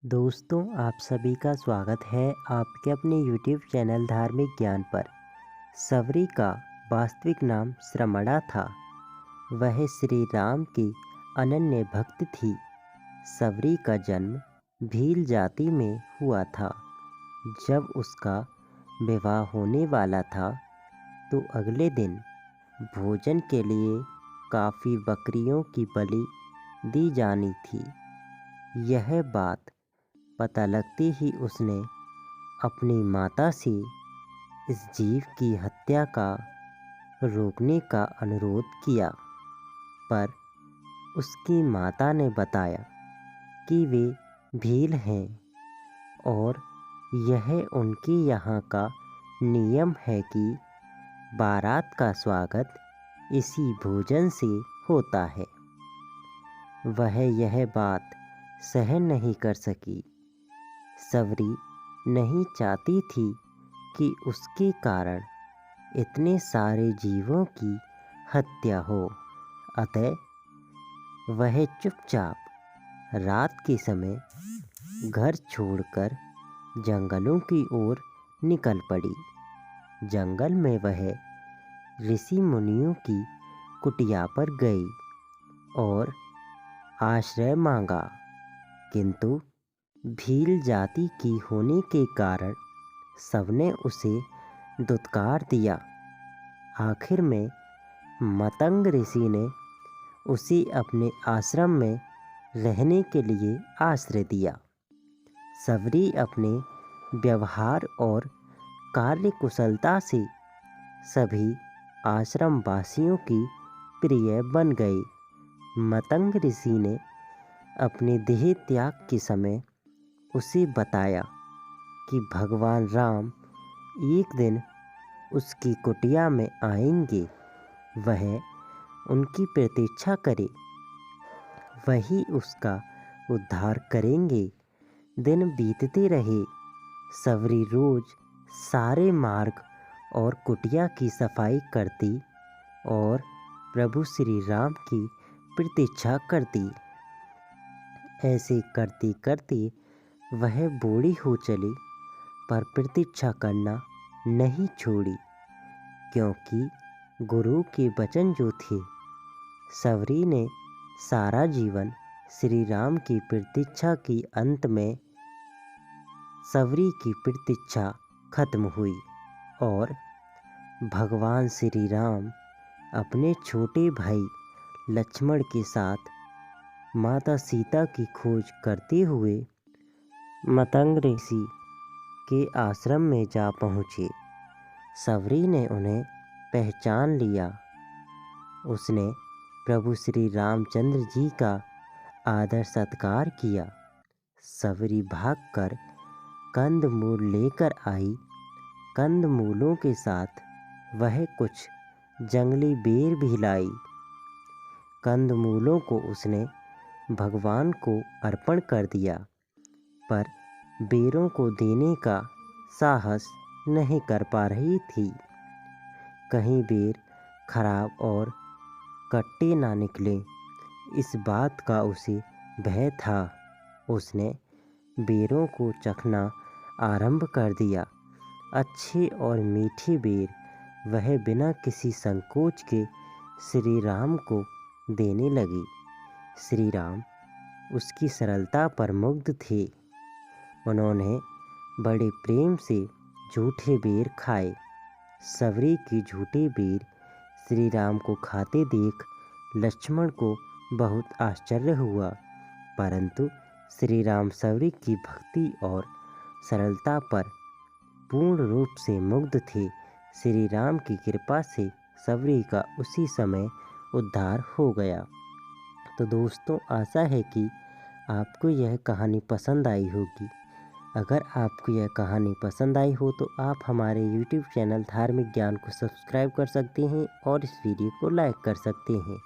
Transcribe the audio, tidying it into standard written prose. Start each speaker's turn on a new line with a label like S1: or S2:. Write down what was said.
S1: दोस्तों, आप सभी का स्वागत है आपके अपने YouTube चैनल धार्मिक ज्ञान पर। सवरी का वास्तविक नाम श्रमणा था। वह श्री राम की अनन्य भक्त थी। सवरी का जन्म भील जाति में हुआ था। जब उसका विवाह होने वाला था तो अगले दिन भोजन के लिए काफ़ी बकरियों की बलि दी जानी थी। यह बात पता लगते ही उसने अपनी माता से इस जीव की हत्या का रोकने का अनुरोध किया, पर उसकी माता ने बताया कि वे भील हैं और यह उनके यहाँ का नियम है कि बारात का स्वागत इसी भोजन से होता है। वह यह बात सहन नहीं कर सकी। सवरी नहीं चाहती थी कि उसके कारण इतने सारे जीवों की हत्या हो, अतः वह चुपचाप रात के समय घर छोड़कर जंगलों की ओर निकल पड़ी। जंगल में वह ऋषि मुनियों की कुटिया पर गई और आश्रय मांगा, किंतु भील जाति की होने के कारण सबने उसे दुत्कार दिया। आखिर में मतंग ऋषि ने उसे अपने आश्रम में रहने के लिए आश्रय दिया। सवरी अपने व्यवहार और कार्यकुशलता से सभी आश्रम वासियों की प्रिय बन गई। मतंग ऋषि ने अपने देह त्याग के समय उसे बताया कि भगवान राम एक दिन उसकी कुटिया में आएंगे, वह उनकी प्रतीक्षा करे, वही उसका उद्धार करेंगे। दिन बीतते रहे। सवरी रोज सारे मार्ग और कुटिया की सफाई करती और प्रभु श्री राम की प्रतीक्षा करती। ऐसे करते करते वह बूढ़ी हो चली, पर प्रतीक्षा करना नहीं छोड़ी, क्योंकि गुरु के वचन जो थे। सवरी ने सारा जीवन श्री राम की प्रतीक्षा की। अंत में सवरी की प्रतीक्षा खत्म हुई और भगवान श्री राम अपने छोटे भाई लक्ष्मण के साथ माता सीता की खोज करते हुए मतंग ऋषि के आश्रम में जा पहुँचे। सवरी ने उन्हें पहचान लिया। उसने प्रभु श्री रामचंद्र जी का आदर सत्कार किया। सवरी भागकर कंदमूल लेकर आई। कंदमूलों के साथ वह कुछ जंगली बेर भी लाई। कंदमूलों को उसने भगवान को अर्पण कर दिया, पर बेरों को देने का साहस नहीं कर पा रही थी। कहीं बेर खराब और कट्टे ना निकले, इस बात का उसे भय था। उसने बेरों को चखना आरंभ कर दिया। अच्छे और मीठे बेर वह बिना किसी संकोच के श्री राम को देने लगी। श्री राम उसकी सरलता पर मुग्ध थे। उन्होंने बड़े प्रेम से झूठे बेर खाए। सवरी की झूठे बेर श्री राम को खाते देख लक्ष्मण को बहुत आश्चर्य हुआ, परंतु श्री राम सवरी की भक्ति और सरलता पर पूर्ण रूप से मुग्ध थे। श्री राम की कृपा से सवरी का उसी समय उद्धार हो गया। तो दोस्तों, आशा है कि आपको यह कहानी पसंद आई होगी। अगर आपको यह कहानी पसंद आई हो तो आप हमारे YouTube चैनल धार्मिक ज्ञान को सब्सक्राइब कर सकते हैं और इस वीडियो को लाइक कर सकते हैं।